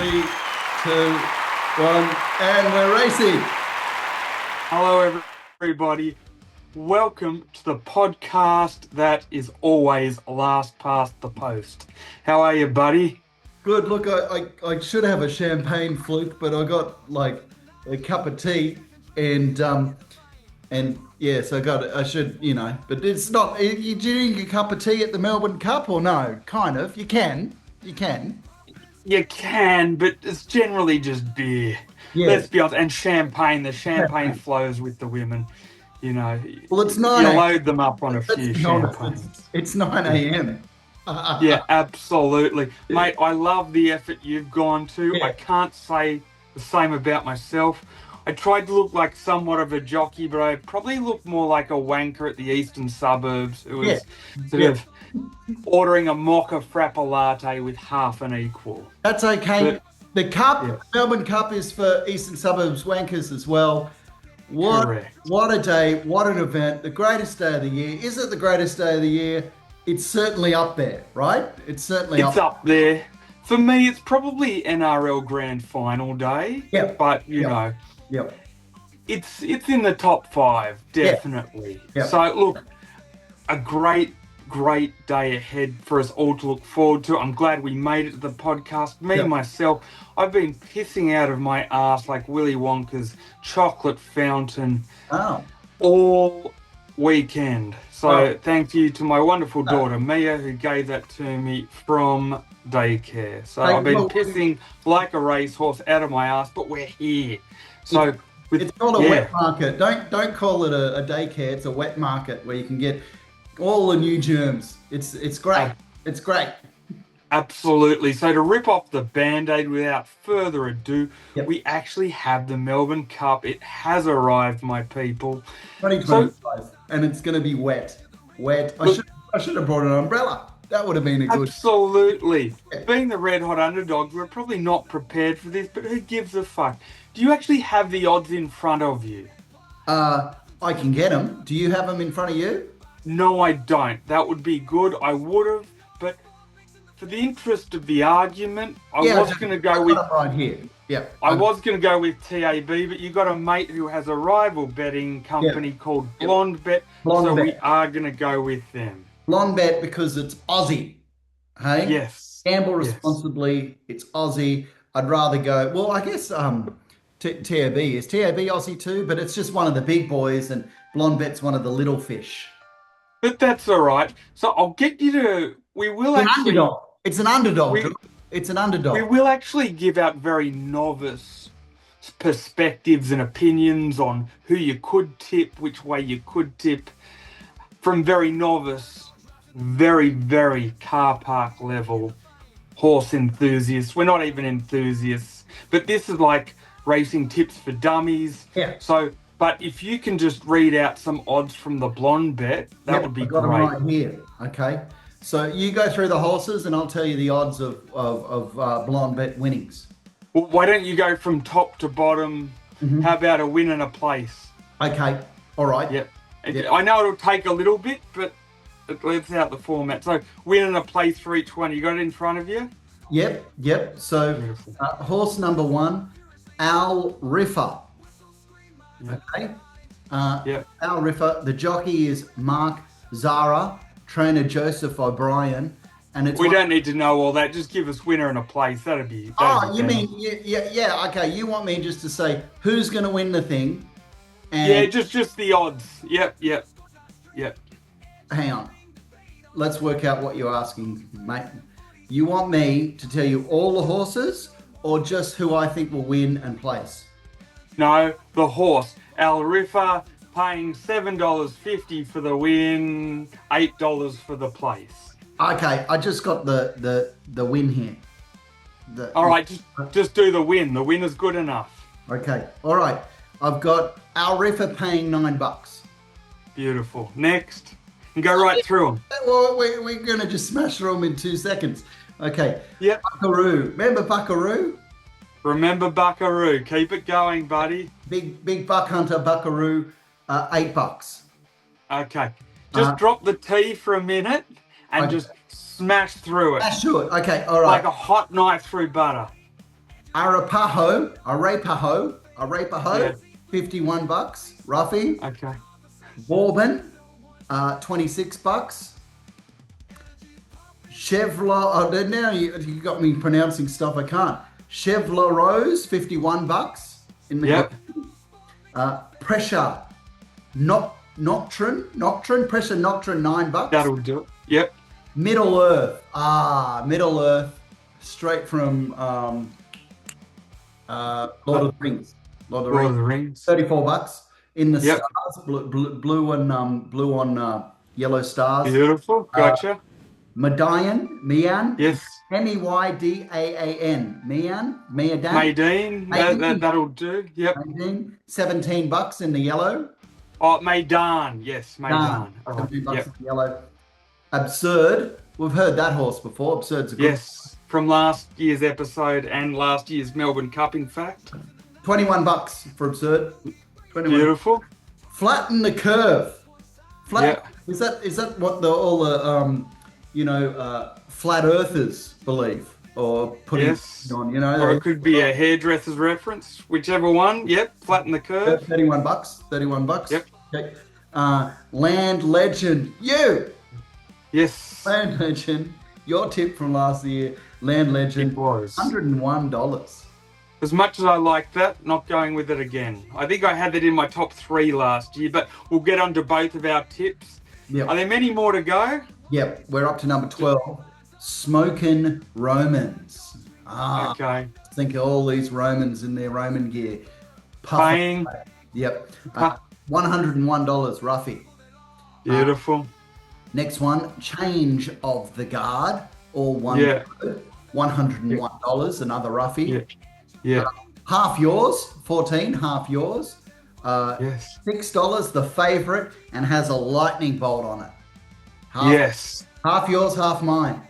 Three, two, one, and we're racing. Hello, everybody. Welcome to the podcast that is always last past the post. How are you, buddy? Good. Look, I should have a champagne fluke, but I got like a cup of tea and yes, I should, but it's not. You drink a cup of tea at the Melbourne Cup or no? Kind of. You can. You can, but it's generally just beer. Yeah. Let's be honest. And champagne. The champagne flows with the women. You know. Well, it's 9 You a.m. load them up on a few champagnes. It's 9 a.m. Yeah, absolutely. Mate, I love the effort you've gone to. Yeah. I can't say the same about myself. I tried to look like somewhat of a jockey, but I probably looked more like a wanker at the eastern suburbs who was sort of ordering a mocha frappa latte with half an equal. That's okay. The Cup, Melbourne Cup, is for eastern suburbs wankers as well. Correct. What a day, what an event. The greatest day of the year. Is it the greatest day of the year? It's certainly up there, right? It's up there. For me, it's probably NRL Grand Final day. Yeah. But, you know, it's in the top 5, definitely. Yeah. So, look, a great day ahead for us all to look forward to. I'm glad we made it to the podcast. Myself, I've been pissing out of my ass like Willy Wonka's chocolate fountain all weekend. So thank you to my wonderful daughter, Mia, who gave that to me from daycare. So I've been pissing like a racehorse out of my ass, but we're here. So it's not a wet market. Don't call it a daycare. It's a wet market where you can get all the new germs. It's great. It's great. Absolutely. So to rip off the Band-Aid without further ado, we actually have the Melbourne Cup. It has arrived, my people. 2025, and it's going to be wet. I should have brought an umbrella. That would have been a good... Absolutely. Being the red-hot underdogs, we're probably not prepared for this, but who gives a fuck? Do you actually have the odds in front of you? I can get them. Do you have them in front of you? No, I don't. That would be good. I would have, but for the interest of the argument, I was going to go with... right here. Yeah. I was going to go with TAB, but you got a mate who has a rival betting company called Blonde Bet, we are going to go with them. Blonde Bet because it's Aussie. Hey? Yes. Gamble responsibly. It's Aussie. I'd rather go... Well, I guess TAB. Is TAB Aussie too? But it's just one of the big boys, and Blonde Bet's one of the little fish. But that's all right. So I'll get you to... It's an underdog. It's an underdog. We will actually give out very novice perspectives and opinions on who you could tip, which way you could tip, from very novice, very, very car park level horse enthusiasts. We're not even enthusiasts, but this is like racing tips for dummies. Yeah. So, but if you can just read out some odds from the Blonde Bet, that would be great. I've got them right here. Okay. So you go through the horses and I'll tell you the odds of Blonde Bet winnings. Well, why don't you go from top to bottom? How about a win and a place? Okay. All right. Yep. I know it'll take a little bit, but it lets out the format. So win and a place for each one. You got it in front of you? Yep. So horse number 1, Al Riffer. Okay. Al Riffer. The jockey is Mark Zara. Trainer Joseph O'Brien, and it's... We don't need to know all that. Just give us winner and a place. That'd be... you mean... Yeah, okay. You want me just to say who's going to win the thing? And just the odds. Yep. Hang on. Let's work out what you're asking, mate. You want me to tell you all the horses or just who I think will win and place? No, the horse. Al Riffer... paying $7.50 for the win, $8 for the place. Okay, I just got the win here. All right, just do the win. The win is good enough. Okay, all right. I've got Al Riffer paying $9. Beautiful. Next, and go right through them. Well, we're going to just smash through them in 2 seconds. Okay. Yep. Buckaroo. Remember Buckaroo? Remember Buckaroo. Keep it going, buddy. Big buck hunter Buckaroo. $8. Okay. Just drop the tea for a minute and just smash through it. Smash through it. Okay, all right. Like a hot knife through butter. Arapaho, Yeah. $51, roughie. Okay. Bourbon, $26. Chevrolet, now you got me pronouncing stuff I can't. Chevrolet Rose, $51 in the Yep. Pressure Nocturne, Pressure Nocturne, $9. That'll do it. Yep. Middle Earth, straight from Lord of the Rings. Lord of the Rings. $34 in the Yep. stars, blue on yellow stars. Beautiful. Gotcha. Mian, Yes. Meydaan, Medan. Maydeen. That'll do. Yep. $17 in the yellow. Oh, Meydan. Yes, Meydan. All right. $17 Yep. in the yellow. Absurd. We've heard that horse before. Absurd's a good. Yes. From last year's episode and last year's Melbourne Cup, in fact. $21 for Absurd. 21. Beautiful. Flatten the Curve. Yeah. Is that what all the flat earthers believe or putting Yes. on? Or it could be a hairdresser's reference, whichever one. Yep. Flatten the curve. $31. Yep. Okay. Land Legend. Yes. Land Legend. Your tip from last year. Land Legend. It was. $101. As much as I like that, not going with it again. I think I had that in my top 3 last year, but we'll get on to both of our tips. Yep. Are there many more to go? Yep. We're up to number 12. Smoking Romans. Okay. Think of all these Romans in their Roman gear. Paying. Yep. $101, roughie. Beautiful. Next one, Change of the Guard, all one word. $101, another roughie. Yeah. Half yours, 14, half yours. Yes. $6, the favorite, and has a lightning bolt on it. Half yours, half mine.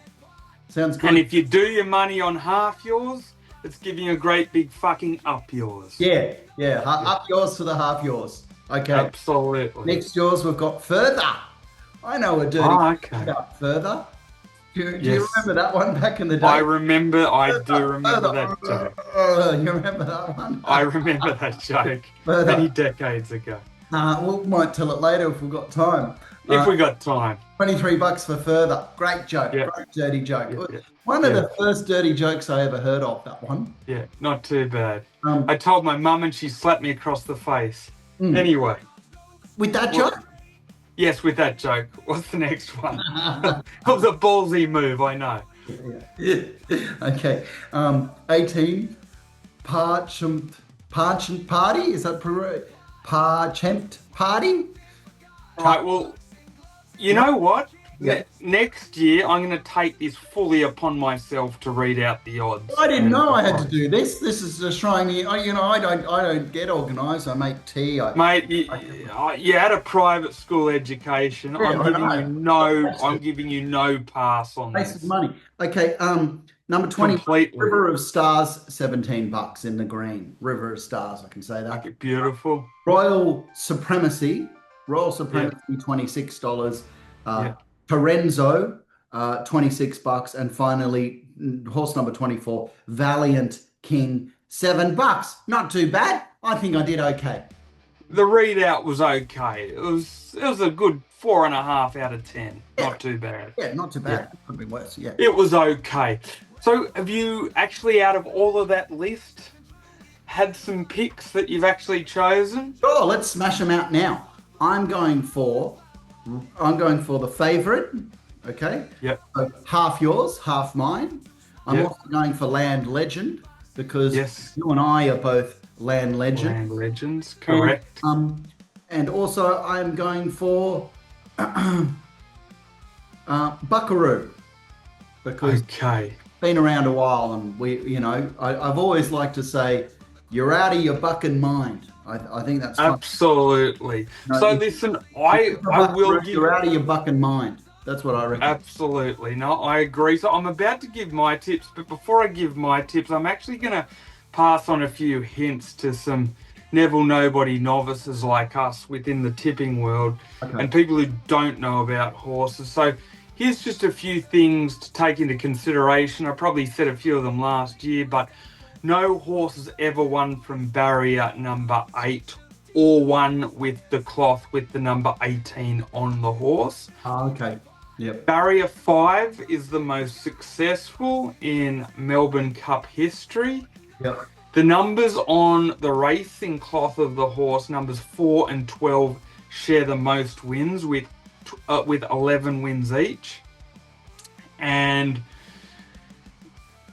Sounds good. And if you do your money on half yours, it's giving a great big fucking up yours. Yeah. Up yours to the half yours. Okay. Absolutely. Next yours, we've got Further. I know a dirty about Further. Do you remember that one back in the day? I do remember that joke. You remember that one? I remember that joke many decades ago. We might tell it later if we've got time. If we got time. $23 for Further. Great joke. Great dirty joke. One of the first dirty jokes I ever heard of, that one. Yeah, not too bad. I told my mum and she slapped me across the face. Anyway. With that joke? Yes, with that joke. What's the next one? It was a ballsy move, I know. Okay. 18. Parchment Party? Is that Parchment Party? Right, well, you know what? Yeah. Next year, I'm going to take this fully upon myself to read out the odds. I didn't know I had to do this. This is just showing me. I don't get organised. I make tea. Mate, you had a private school education. I'm giving you no pass on this. Waste of money. Okay. Number 20. Completely. River of Stars, $17 in the green. River of Stars. I can say that. Okay, beautiful. Royal Supremacy, $26. Torenzo, $26, and finally horse number 24, Valiant King, $7. Not too bad. I think I did okay. The readout was okay. It was a good 4.5 out of 10. Yeah. Not too bad. Yeah, not too bad. Could be worse. Yeah. It was okay. So have you actually, out of all of that list, had some picks that you've actually chosen? Sure, let's smash them out now. I'm going for the favourite, okay? Yep. So half yours, half mine. I'm also going for Land Legend because you and I are both Land Legend. Land Legends, correct. And also I'm going for Buckaroo because it's been around a while and I've always liked to say you're out of your bucking mind. I think that's absolutely. So listen, I will give. You're out of your bucking mind. That's what I reckon. Absolutely, no, I agree. So I'm about to give my tips, but before I give my tips, I'm actually going to pass on a few hints to some Neville Nobody novices like us within the tipping world and people who don't know about horses. So here's just a few things to take into consideration. I probably said a few of them last year, but no horse has ever won from barrier number 8 or won with the cloth with the number 18 on the horse. Oh, okay. Yep. Barrier 5 is the most successful in Melbourne Cup history. Yep. The numbers on the racing cloth of the horse, numbers 4 and 12, share the most wins with 11 wins each. And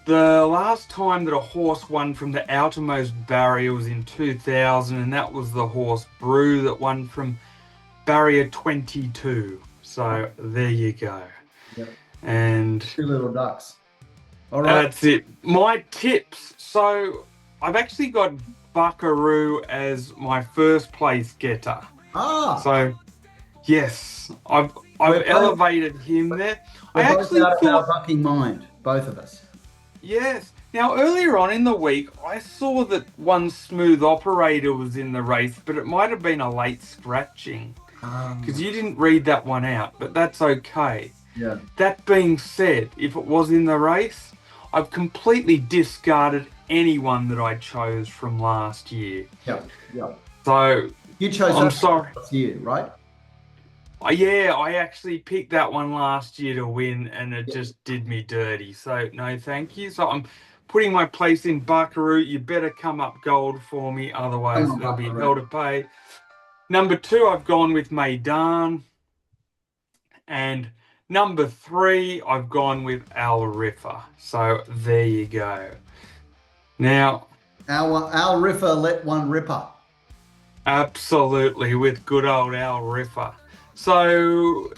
the last time that a horse won from the outermost barrier was in 2000, and that was the horse Brew that won from barrier 22. So there you go. Yep. And 2 little ducks. All right. that's it. My tips. So I've actually got Buckaroo as my first place getter. So yes, I've elevated him there. I actually out of our bucking mind, both of us. Yes. Now, earlier on in the week, I saw that one Smooth Operator was in the race, but it might have been a late scratching because you didn't read that one out, but that's okay. Yeah. That being said, if it was in the race, I've completely discarded anyone that I chose from last year. Yeah. Yeah. So You chose I'm that sorry. last year, right? Yeah, I actually picked that one last year to win, and it just did me dirty. So, no, thank you. So I'm putting my place in Buckaroo. You better come up gold for me, otherwise there'll be hell to pay. Number 2, I've gone with Maidan. And number 3, I've gone with Al Riffer. So there you go. Now, Al Riffer let one ripper. Absolutely, with good old Al Riffer. So,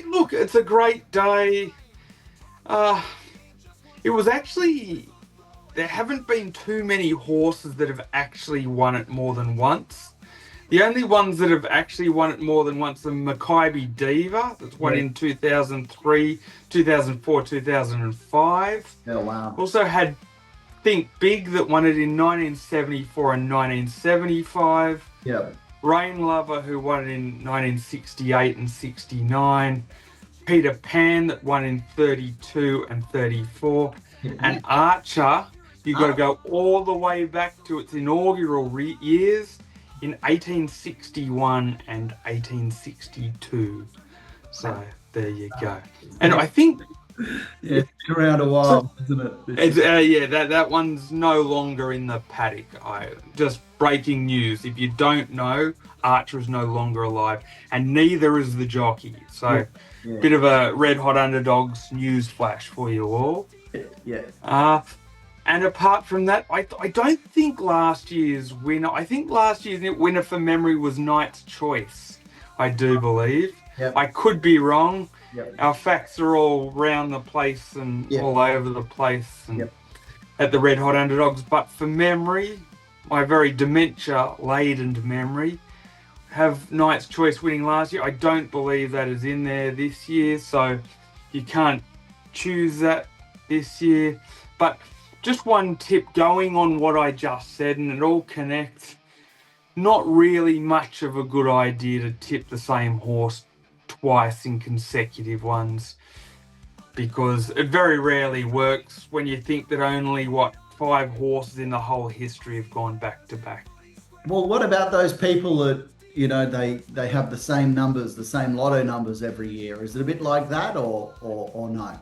look, it's a great day. It was actually, there haven't been too many horses that have actually won it more than once. The only ones that have actually won it more than once are Makybe Diva, that's won in 2003, 2004, 2005. Oh, wow. Also had Think Big that won it in 1974 and 1975. Yeah. Rain Lover, who won it in 1968 and 69. Peter Pan, that won in 32 and 34. And Archer, you've got to go all the way back to its inaugural years in 1861 and 1862. So there you go. And I think... Yeah, it's been around a while, isn't it? It's, that one's no longer in the paddock. Just breaking news. If you don't know, Archer is no longer alive, and neither is the jockey. So, bit of a red hot Underdogs news flash for you all. Yeah. And apart from that, I don't think last year's winner. I think last year's winner for memory was Knight's Choice. I do believe. Yep. I could be wrong. Yep. Our facts are all around the place and all over the place and at the Red Hot Underdogs. But for memory, my very dementia-laden memory, have Knight's Choice winning last year. I don't believe that is in there this year, so you can't choose that this year. But just one tip going on what I just said, and it all connects. Not really much of a good idea to tip the same horse twice in consecutive ones, because it very rarely works when you think that only 5 horses in the whole history have gone back to back. Well, what about those people that, you know, they have the same numbers, the same lotto numbers every year? Is it a bit like that or no?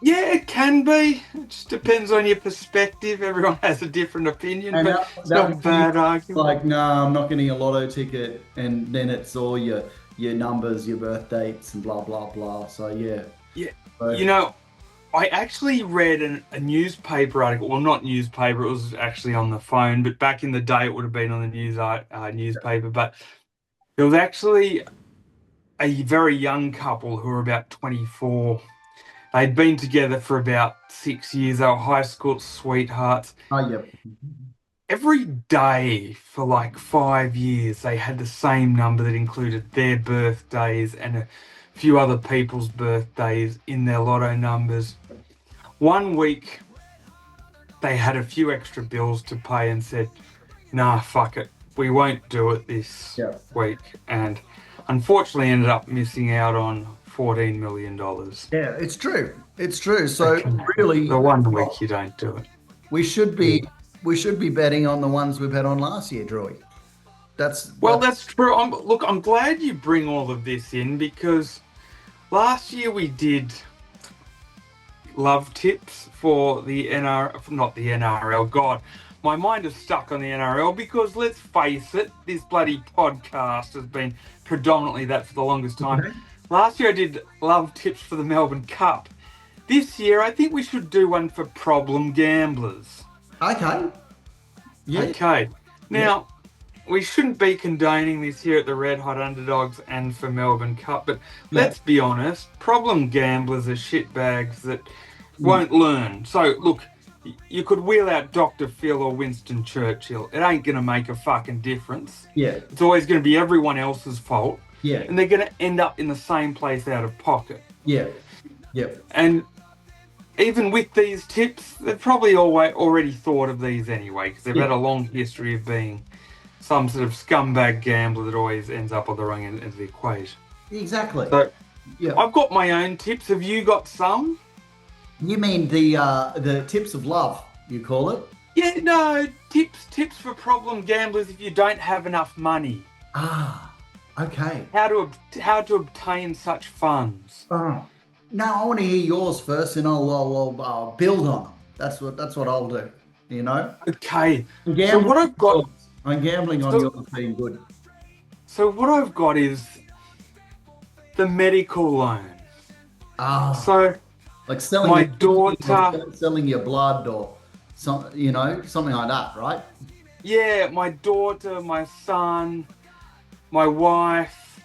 Yeah, it can be. It just depends on your perspective. Everyone has a different opinion, and but it's not a bad argument. Like, no, I'm not getting a lotto ticket, and then it's all your numbers, your birth dates, and blah, blah, blah. So, yeah. So, you know, I actually read a newspaper article. Well, not newspaper. It was actually on the phone. But back in the day, it would have been on the newspaper. But there was actually a very young couple who were about 24. They'd been together for about 6 years. They were high school sweethearts. Oh, yeah. Every day for like 5 years, they had the same number that included their birthdays and a few other people's birthdays in their lotto numbers. 1 week, they had a few extra bills to pay and said, nah, fuck it. We won't do it this week. And unfortunately ended up missing out on $14 million. Yeah, it's true. It's true. So really, the 1 week you don't do it. We should be we should be betting on the ones we bet on last year, Drewy. That's true. I'm glad you bring all of this in because last year we did love tips for the not the NRL. God, my mind is stuck on the NRL because let's face it, this bloody podcast has been predominantly that for the longest time. Okay. Last year I did love tips for the Melbourne Cup. This year I think we should do one for problem gamblers. Okay. Yeah. Okay. Now, we shouldn't be condoning this here at the Red Hot Underdogs and for Melbourne Cup, but let's be honest, problem gamblers are shitbags that won't learn. So, look, you could wheel out Dr. Phil or Winston Churchill. It ain't going to make a fucking difference. Yeah. It's always going to be everyone else's fault. Yeah. And they're going to end up in the same place out of pocket. Yeah. Yep. And even with these tips, they've probably already thought of these anyway, because they've had a long history of being some sort of scumbag gambler that always ends up on the wrong end of the equation. Exactly. So, I've got my own tips. Have you got some? You mean the tips of love, you call it? Yeah, no, tips for problem gamblers if you don't have enough money. Ah, okay. How to obtain such funds. Now I want to hear yours first, and I'll build on them. That's what I'll do. You know. Okay. So what I've got, I'm gambling on yours being good. So what I've got is the medical loan. So like selling my daughter, selling your blood or something like that, right? Yeah, my daughter, my son, my wife,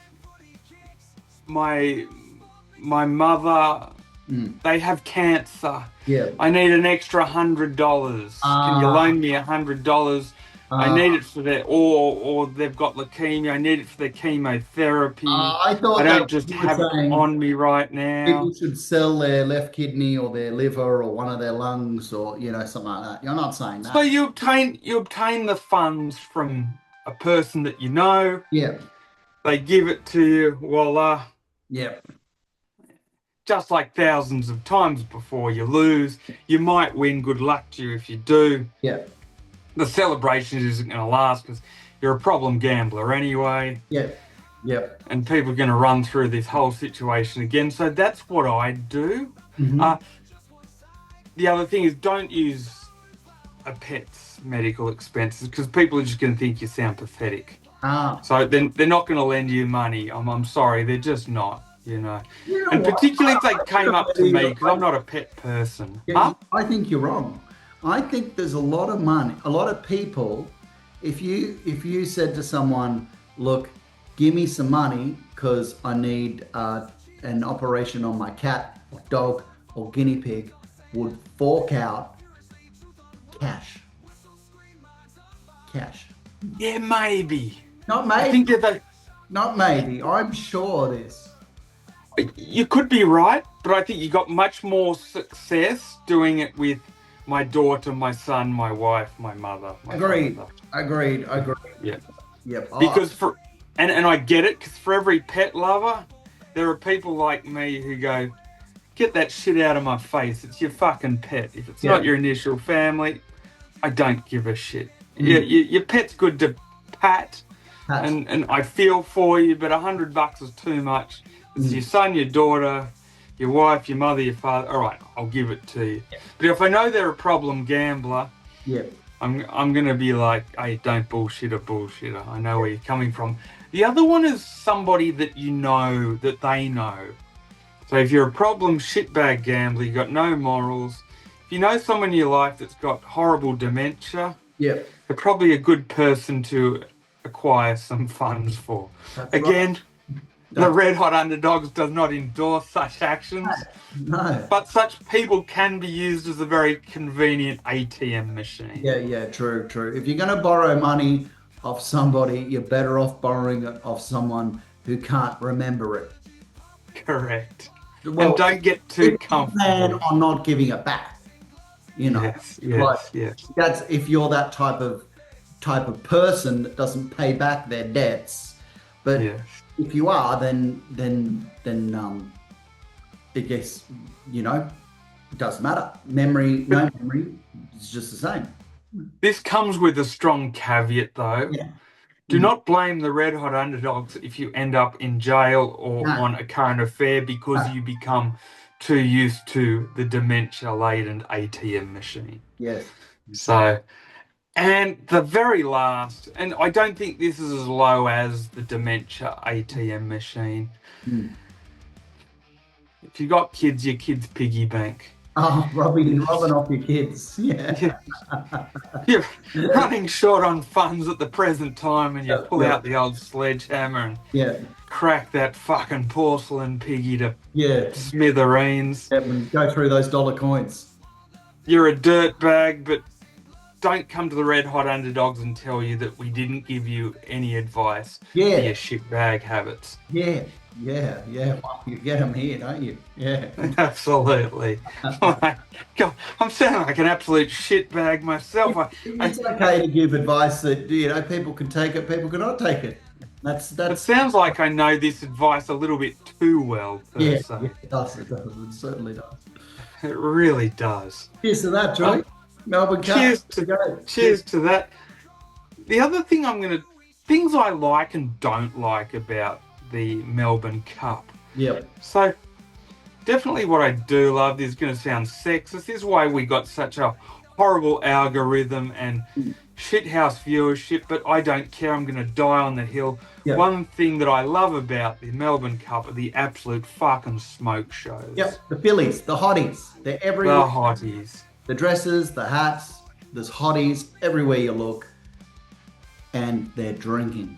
my mother, they have cancer. Yeah. I need an extra $100. Can you loan me $100? I need it for their, or they've got leukemia. I need it for their chemotherapy. I don't just have it on me right now. People should sell their left kidney or their liver or one of their lungs or something like that. You're not saying that. So you obtain the funds from a person that you know. Yeah. They give it to you. Voila. Yeah. Just like thousands of times before you lose, you might win. Good luck to you if you do. Yeah. The celebration isn't going to last because you're a problem gambler anyway. Yeah. Yeah. And people are going to run through this whole situation again. So that's what I do. Mm-hmm. The other thing is don't use a pet's medical expenses because people are just going to think you sound pathetic. So then they're not going to lend you money. I'm sorry, they're just not. And particularly if they came up to me because I'm not a pet person. Yeah, I think you're wrong. I think there's a lot of money, a lot of people. If you said to someone, look, give me some money because I need an operation on my cat or dog or guinea pig, would fork out cash. Yeah, maybe. Not maybe. I think that not maybe. I'm sure of this. You could be right, but I think you got much more success doing it with my daughter, my son, my wife, my mother. Agreed. Yeah. Yep. Because and I get it, because for every pet lover, there are people like me who go, get that shit out of my face. It's your fucking pet. If it's not your initial family, I don't give a shit. Your pet's good to pat. And I feel for you, but $100 is too much. It's your son, your daughter, your wife, your mother, your father. All right, I'll give it to you. But if I know they're a problem gambler, I'm going to be like, hey, don't bullshit a bullshitter. I know where you're coming from. The other one is somebody that you know, that they know. So if you're a problem shitbag gambler, you've got no morals. If you know someone in your life that's got horrible dementia, they're probably a good person to acquire some funds for. Again, the Red Hot Underdogs does not endorse such actions. No. But such people can be used as a very convenient ATM machine. Yeah, true. If you're going to borrow money off somebody, you're better off borrowing it off someone who can't remember it. Correct. Well, and don't get too comfortable. On not giving it back. Yes. That's if you're that type of person that doesn't pay back their debts. But if you are, then I guess it doesn't matter. No memory, it's just the same. This comes with a strong caveat, though. Yeah. Do not blame the red hot underdogs if you end up in jail or No. on a current affair because No. you become too used to the dementia-laden ATM machine. Yes. So, and the very last, and I don't think this is as low as the dementia ATM machine. Mm. If you got kids, your kids' piggy bank. Oh, robbing off your kids. Yeah. You're running short on funds at the present time, and you pull Yeah. out the old sledgehammer and Yeah. crack that fucking porcelain piggy to Yeah. smithereens. Yeah. And go through those dollar coins. You're a dirtbag, but don't come to the red hot underdogs and tell you that we didn't give you any advice for Yeah. your shitbag habits. Yeah. Yeah. Yeah. Well, you get them here, don't you? Yeah. Absolutely. God, I'm sounding like an absolute shitbag myself. It's okay to give advice that people can take it, people cannot take it. It sounds like I know this advice a little bit too well, yeah, so. yeah, it does. It certainly does. It really does. Cheers to that, Joy. Melbourne Cup. Cheers to that. The other thing things I like and don't like about the Melbourne Cup. Yep. So, definitely what I do love, this is going to sound sexist, this is why we got such a horrible algorithm and shithouse viewership, but I don't care, I'm going to die on the hill. Yep. One thing that I love about the Melbourne Cup are the absolute fucking smoke shows. Yep, the Phillies, the hotties, they're everywhere. The hotties. The dresses, the hats, there's hotties everywhere you look, and they're drinking.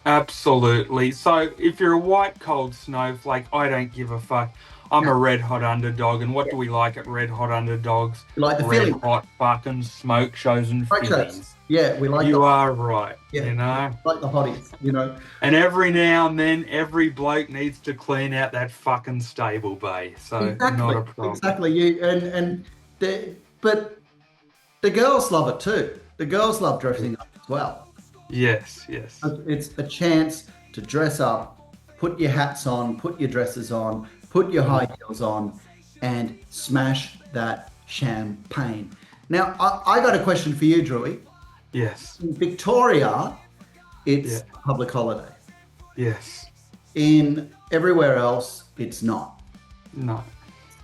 Absolutely. So if you're a white cold snowflake, I don't give a fuck. I'm a red hot underdog, and what do we like at red hot underdogs? We like the red Phillies. hot fucking smoke shows and Phillies. Yeah, we like. You are right. Yeah, you know, like the hotties. You know. And every now and then, every bloke needs to clean out that fucking stable bay. So exactly, not a problem. Exactly. But the girls love it too. The girls love dressing up as well. Yes. It's a chance to dress up, put your hats on, put your dresses on, put your high heels on, and smash that champagne. Now, I got a question for you, Drewy. Yes. In Victoria, it's a public holiday. Yes. In everywhere else, it's not. No.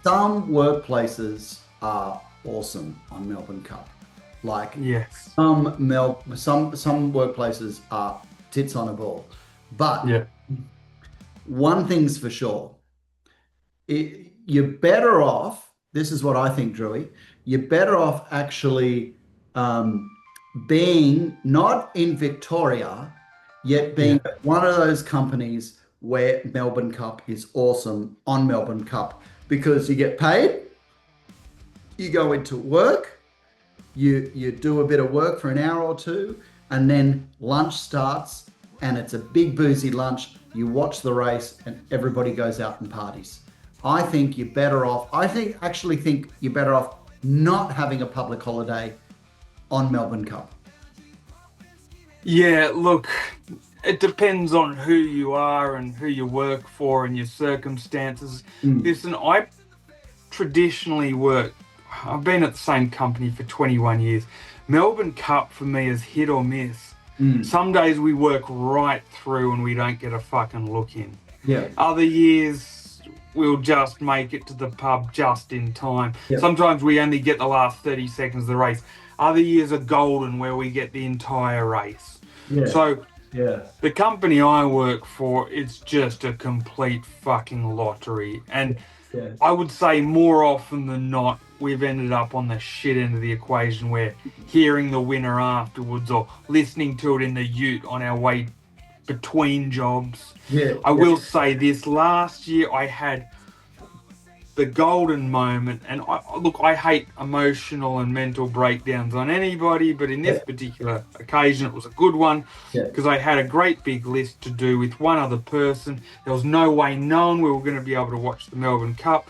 Some workplaces are awesome on Melbourne Cup. Like yes. some workplaces are tits on a ball. But one thing's for sure. You're better off, this is what I think, Drewy, you're better off actually being not in Victoria, yet being one of those companies where Melbourne Cup is awesome on Melbourne Cup, because you get paid, you go into work, you do a bit of work for an hour or two, and then lunch starts, and it's a big boozy lunch. You watch the race, and everybody goes out and parties. I think you're better off. Actually think you're better off not having a public holiday on Melbourne Cup. Yeah, look, it depends on who you are and who you work for and your circumstances. Listen, I traditionally I've been at the same company for 21 years. Melbourne Cup for me is hit or miss. Some days we work right through and we don't get a fucking look in. Yeah. Other years we'll just make it to the pub just in time. Yeah. Sometimes we only get the last 30 seconds of the race. Other years are golden where we get the entire race. Yeah. So the company I work for, it's just a complete fucking lottery. And I would say more often than not, we've ended up on the shit end of the equation where hearing the winner afterwards or listening to it in the ute on our way between jobs. I will say this, last year I had the golden moment, and I hate emotional and mental breakdowns on anybody, but in this particular occasion it was a good one because I had a great big list to do with one other person. There was no way known we were going to be able to watch the Melbourne Cup,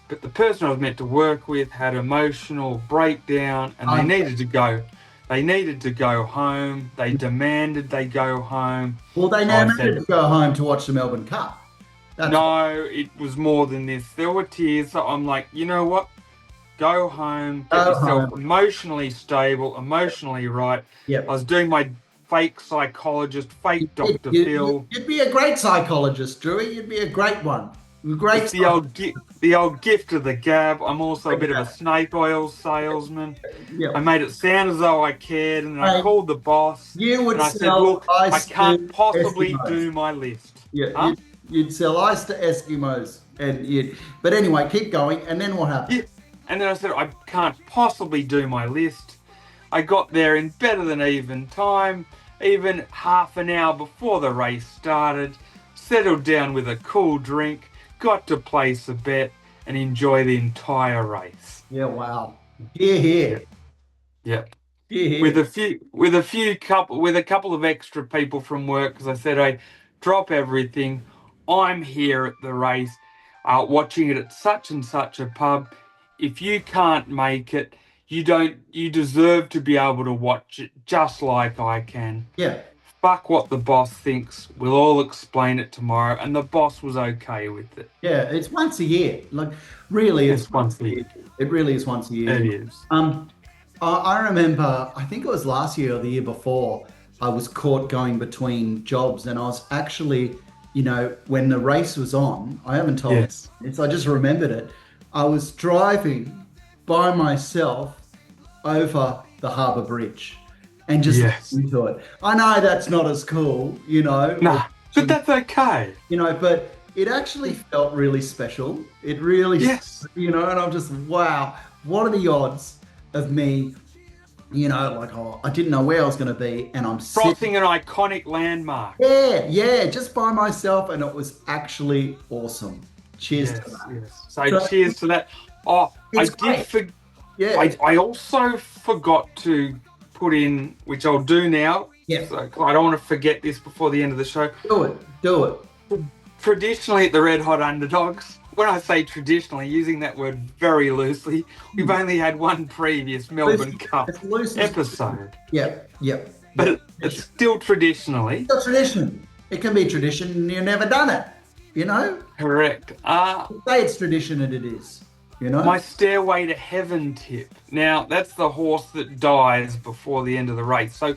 but the person I was meant to work with had emotional breakdown and they needed to go. They needed to go home. They demanded they go home. Well, they needed to go home to watch the Melbourne Cup. No, it was more than this. There were tears. So I'm like, you know what? go home, get Go yourself home. emotionally stable, emotionally right. Yep. I was doing my fake psychologist, fake Dr. Phil. You'd be a great psychologist, Drewy. You'd be a great one. Great. It's the old gift of the gab. I'm also a bit of a snake oil salesman. I Yeah. made it sound as though I cared, and then I Hey, called the boss you would and I said, sell "Look, I ice can't to possibly Eskimos. do my list." Yeah, Huh? you'd sell ice to Eskimos, and you. But anyway, keep going. And then what happened? Yeah. And then I said, "I can't possibly do my list." I got there in better than even time, even half an hour before the race started, settled down with a cool drink, got to place a bet, and enjoy the entire race. Yeah, wow. Here. Yeah. Here. With a couple of extra people from work, because I said, "Hey, drop everything. I'm here at the race, watching it at such and such a pub. If you can't make it, you deserve to be able to watch it just like I can. Yeah. Fuck what the boss thinks. We'll all explain it tomorrow." And the boss was okay with it. Yeah. It's once a year. Like, really, it's It's once a year. It really is once a year. It is. I remember, I think it was last year or the year before, I was caught going between jobs, and I was actually, when the race was on, I haven't told Yes. you this, I just remembered it. I was driving by myself over the Harbour Bridge and just Yes. listening to it. I know that's not as cool, Nah, but that's okay. but it actually felt really special. It really, Yes. and I'm just, wow, what are the odds of me, I didn't know where I was going to be, and I'm sitting, Crossing an iconic landmark. yeah, just by myself, and it was actually awesome. Cheers to that. Yes. So cheers to that. Oh, It's great. Yeah, I also forgot to put in, which I'll do now. Yeah. So I don't want to forget this before the end of the show. do it. Traditionally at the Red Hot Underdogs, when I say traditionally, using that word very loosely, we've only had one previous Melbourne Cup As loose as- episode. Yep. But it's still traditionally. It's a tradition. It can be tradition, and you've never done it. Correct. Say it's tradition, and it is. My Stairway to Heaven tip. Now, that's the horse that dies before the end of the race. So,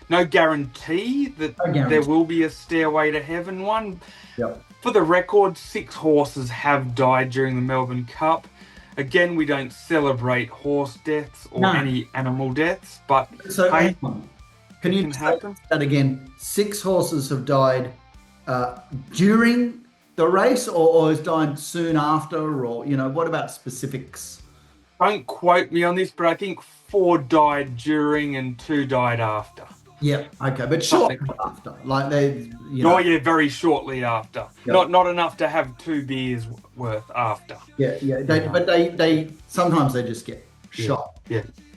no guarantee that there will be a Stairway to Heaven one. Yep. For the record, 6 horses have died during the Melbourne Cup. Again, we don't celebrate horse deaths or any animal deaths, but So, hey, can you say that again? 6 horses have died during the race, or has died soon after, or what about specifics? don't quote me on this, but I think 4 died during and 2 died after. Yeah, okay, but shortly after, like they, Oh yeah, very shortly after. Yep. Not enough to have 2 beers worth after. Yeah. But they sometimes they just get shot.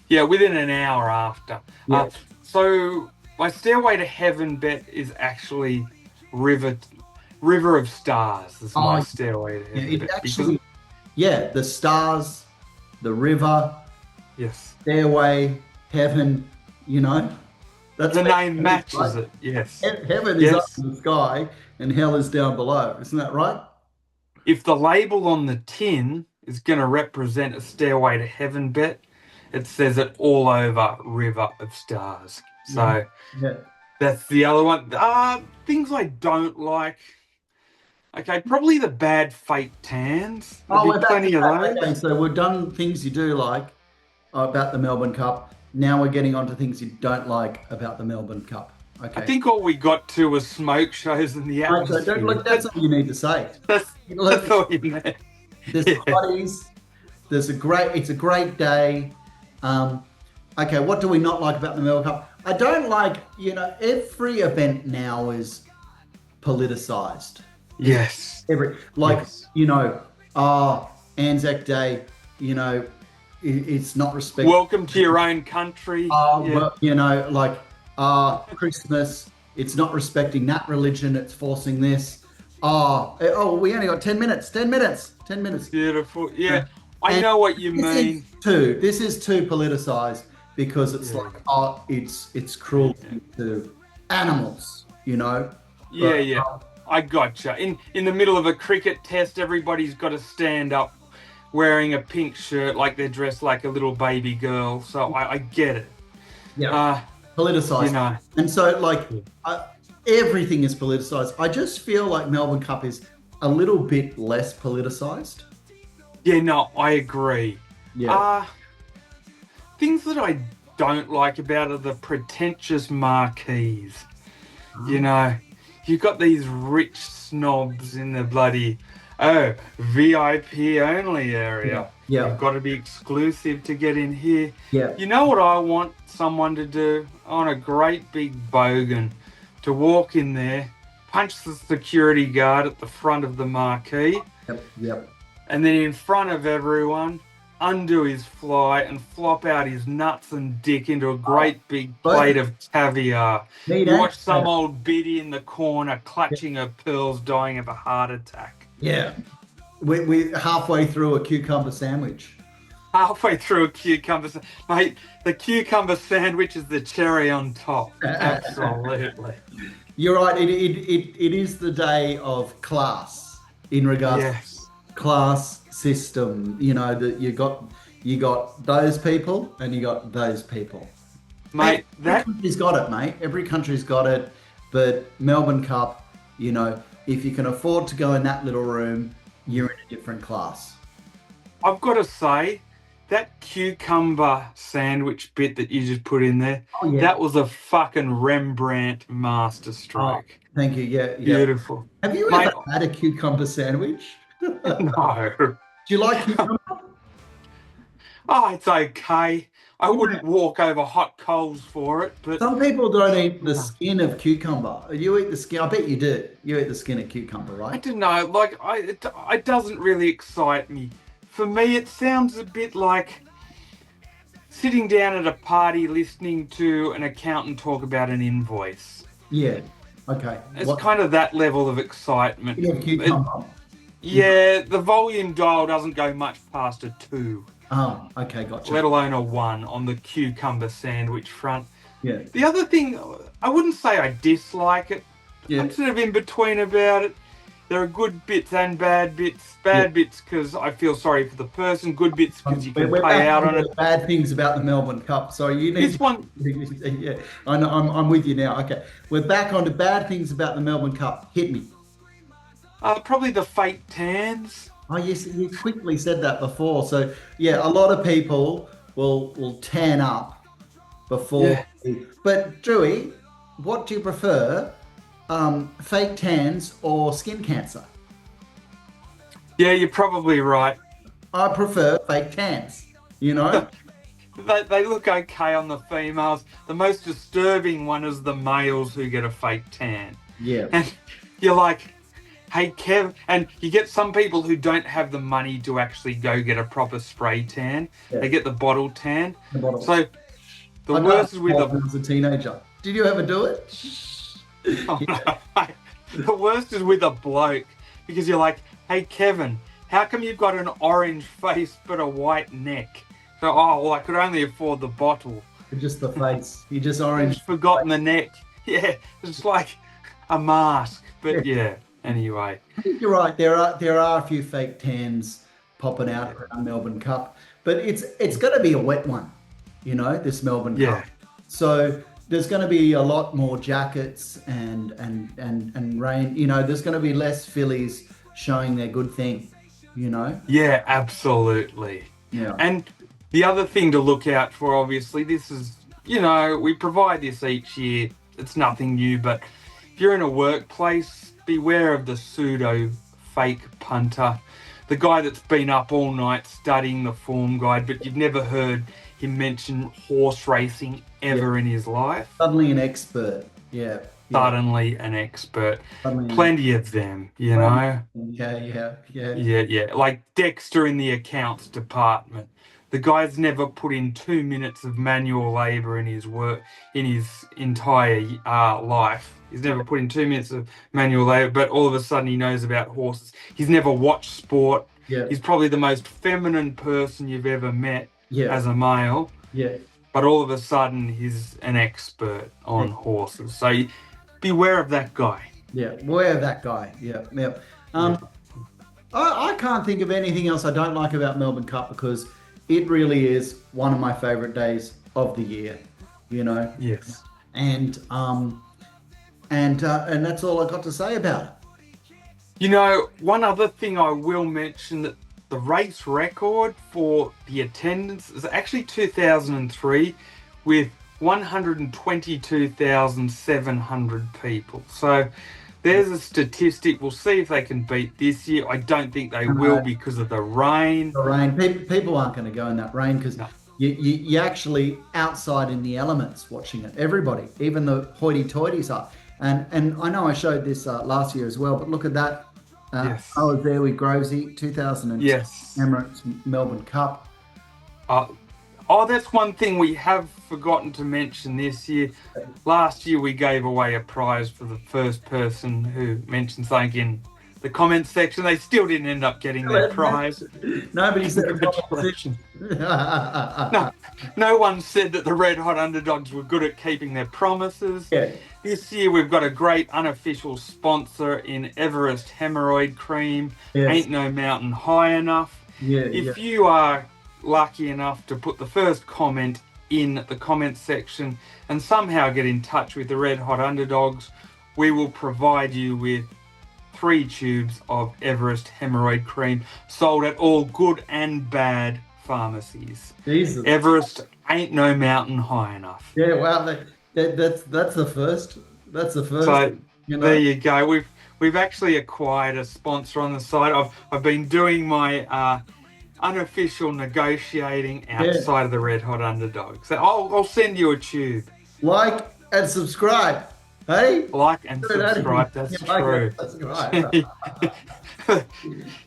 Yeah, within an hour after. Yeah. So my Stairway to Heaven bet is actually River of Stars. This is my Stairway to Heaven bet. Actually, the stars, the river, Yes. Stairway, heaven. That's The where name matches it. Yes. Heaven is up in the sky, and hell is down below. Isn't that right? If the label on the tin is going to represent a Stairway to Heaven bet, it says it all over River of Stars. So that's the other one. Things I don't like. Okay, probably the Bad Fate Tans. There'll be plenty of those. Okay, so we've done things you do like about the Melbourne Cup. Now we're getting on to things you don't like about the Melbourne Cup. Okay. I think all we got to was smoke shows and the atmosphere. That's all you need to say. That's all you need. There's parties. It's a great day. Okay, what do we not like about the Melbourne Cup? I don't like, every event now is politicized. Yes. AnzaK Day, it's not respected. Welcome to your own country. Christmas, it's not respecting that religion, it's forcing this. We only got 10 minutes. 10 minutes. Beautiful. Yeah, I know what you mean. This is too politicized, because it's it's cruelty to animals, I gotcha. In the middle of a cricket test, everybody's got to stand up wearing a pink shirt like they're dressed like a little baby girl. So I get it. Yeah. Politicized. You know. And so, like, everything is politicized. I just feel like Melbourne Cup is a little bit less politicized. Yeah, no, I agree. Yeah. Things that I don't like about it are the pretentious marquees. You know, you've got these rich snobs in the bloody, VIP only area. Yeah. You've got to be exclusive to get in here. Yeah. You know what I want someone to do? I want a great big bogan to walk in there, punch the security guard at the front of the marquee. Yep. And then in front of everyone, undo his fly and flop out his nuts and dick into a great big plate of caviar. You watch some old biddy in the corner clutching her pearls, dying of a heart attack. Yeah. We're halfway through a cucumber sandwich. Halfway through a cucumber sandwich. Mate, the cucumber sandwich is the cherry on top. Absolutely. You're right. It is the day of class in regards to class system. You know, that you got those people and you got those people. Mate, every country's got it, mate. Every country's got it. But Melbourne Cup, you know, if you can afford to go in that little room, you're in a different class. I've got to say, that cucumber sandwich bit that you just put in there, that was a fucking Rembrandt masterstroke. Oh, thank you. Yeah. Beautiful. Have you ever had a cucumber sandwich? No. Do you like cucumber? Oh, it's okay. I wouldn't walk over hot coals for it, but some people don't eat the skin of cucumber. You eat the skin. I bet you do. You eat the skin of cucumber, right? I don't know. Like, it doesn't really excite me. For me, it sounds a bit like sitting down at a party listening to an accountant talk about an invoice. Yeah. Okay. It's kind of that level of excitement. Cucumber. The volume dial doesn't go much past a 2. Oh, okay, gotcha. Let alone a 1 on the cucumber sandwich front. Yeah. The other thing, I wouldn't say I dislike it. Yeah. I'm sort of in between about it. There are good bits and bad bits. Bad bits because I feel sorry for the person. Good bits because you can pay out on it. Bad things about the Melbourne Cup. So you need this one. Yeah, I know. I'm with you now. Okay, we're back on to bad things about the Melbourne Cup. Hit me. Probably the fake tans. Oh yes, you quickly said that before. So yeah, a lot of people will tan up before. Yeah. But Drewy, what do you prefer? Fake tans or skin cancer? Yeah, you're probably right. I prefer fake tans. You know, they look okay on the females. The most disturbing one is the males who get a fake tan. Yeah, and you're like, hey, Kev, and you get some people who don't have the money to actually go get a proper spray tan. Yeah. They get the bottle tan. So the worst is with I was a teenager. Did you ever do it? Oh, no. The worst is with a bloke because you're like, hey, Kevin, how come you've got an orange face but a white neck? So, I could only afford the bottle. Just the face. You just orange. You've forgotten the neck. Yeah, it's like a mask. But yeah. Anyway, I think you're right. There are a few fake tans popping out around Melbourne Cup, but it's going to be a wet one, you know, this Melbourne Cup. So there's going to be a lot more jackets and rain. You know, there's going to be less fillies showing their good thing. You know. Yeah, absolutely. Yeah. And the other thing to look out for, obviously, this is, you know, we provide this each year. It's nothing new, but if you're in a workplace, beware of the pseudo fake punter, the guy that's been up all night studying the form guide, but you've never heard him mention horse racing ever in his life. Suddenly an expert. Yeah. Suddenly an expert. Plenty of them, you know. Yeah. Like Dexter in the accounts department. The guy's never put in 2 minutes of manual labour in his work in his entire life. He's never put in 2 minutes of manual labour, but all of a sudden he knows about horses. He's never watched sport. Yeah. He's probably the most feminine person you've ever met as a male. Yeah. But all of a sudden he's an expert on horses. So beware of that guy. Yeah, beware of that guy. Yeah. I can't think of anything else I don't like about Melbourne Cup because it really is one of my favourite days of the year, you know. Yes. And that's all I got to say about it. You know, one other thing I will mention that the race record for the attendance is actually 2003 with 122,700 people. So there's a statistic. We'll see if they can beat this year. I don't think they will because of the rain. The rain. People aren't going to go in that rain because you're actually outside in the elements watching it. Everybody, even the hoity-toities are. And I know I showed this last year as well, but look at that. Yes. I was there with Grovesy, 2010 Emirates Melbourne Cup. That's one thing we have forgotten to mention this year. Last year we gave away a prize for the first person who mentioned something in the comments section. They still didn't end up getting their prize. Nobody said congratulations. No one said that the Red Hot Underdogs were good at keeping their promises. Yeah. This year we've got a great unofficial sponsor in Everest Hemorrhoid Cream. Yes. Ain't no mountain high enough. If you are lucky enough to put the first comment in the comment section and somehow get in touch with the Red Hot Underdogs, we will provide you with 3 tubes of Everest Hemorrhoid Cream sold at all good and bad pharmacies. Jesus. Everest ain't no mountain high enough. Yeah, wow, that's the first. That's the first. So there you go. We've actually acquired a sponsor on the side. I've been doing my unofficial negotiating outside of the Red Hot Underdogs. So I'll send you a tube. Like and subscribe. Hey? Like and subscribe, that's true.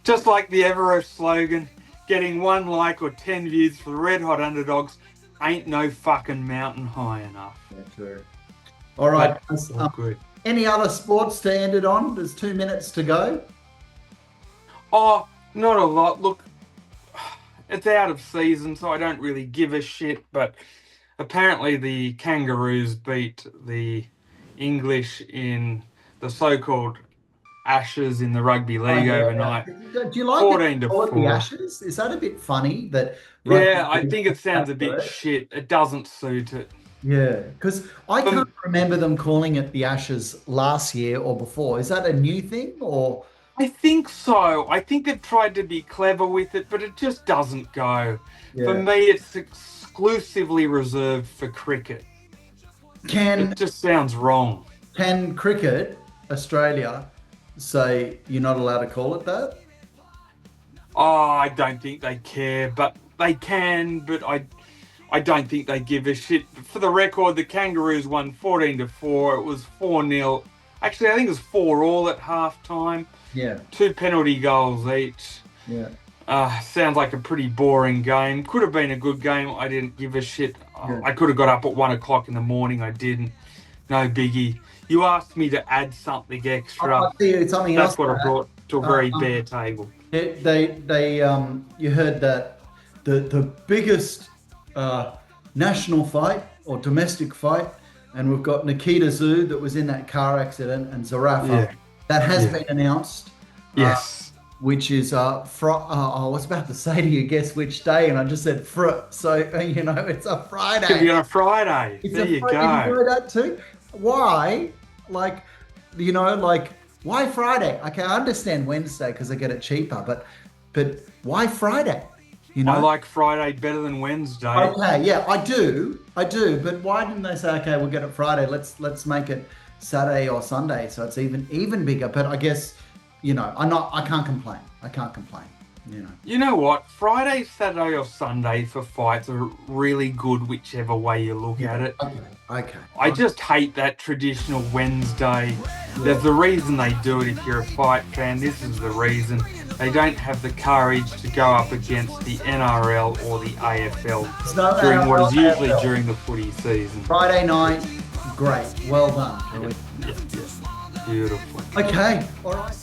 Just like the Everest slogan, getting 1 like or 10 views for the Red Hot Underdogs ain't no fucking mountain high enough. Yeah, true. All right. All good. Any other sports to end it on? There's 2 minutes to go. Oh, not a lot. Look, it's out of season, so I don't really give a shit, but apparently the Kangaroos beat the English in the so-called Ashes in the rugby league overnight. Do you like 14 to 4. The Ashes? Is that a bit funny? I think it sounds a bit shit. It doesn't suit it. Yeah, because I can't remember them calling it the Ashes last year or before. Is that a new thing or? I think so. I think they've tried to be clever with it, but it just doesn't go. Yeah. For me, it's exclusively reserved for cricket. It just sounds wrong. Can Cricket Australia say you're not allowed to call it that? Oh, I don't think they care, but they can, but I don't think they give a shit. For the record, the Kangaroos won 14 to 4. It was 4-0. Actually, I think it was 4-all at half-time. Yeah. 2 penalty goals each. Yeah. Sounds like a pretty boring game. Could have been a good game. I didn't give a shit. Yeah. I could have got up at 1 o'clock in the morning. I didn't. No biggie. You asked me to add something extra. Something That's else what I brought to a very bare table. You heard that the biggest national fight or domestic fight, and we've got Nikita Zoo that was in that car accident and Zarafa that has been announced. Yes. Which is I was about to say to you, guess which day, and I just said so it's a Friday. Could be on a Friday. There you go. You know that too? Why? Why Friday? Okay, I understand Wednesday because I get it cheaper, but why Friday? I like Friday better than Wednesday. Okay, yeah, I do, but why didn't they say, okay, we'll get it Friday, let's make it Saturday or Sunday so it's even bigger? But I guess, I can't complain. You know what? Friday, Saturday or Sunday for fights are really good whichever way you look at it. Okay. I just hate that traditional Wednesday. There's a reason they do it if you're a fight fan. This is the reason. They don't have the courage to go up against the NRL or the AFL during what is usually during the footy season. Friday night, great. Well done. Yeah. Beautiful. Okay. All right.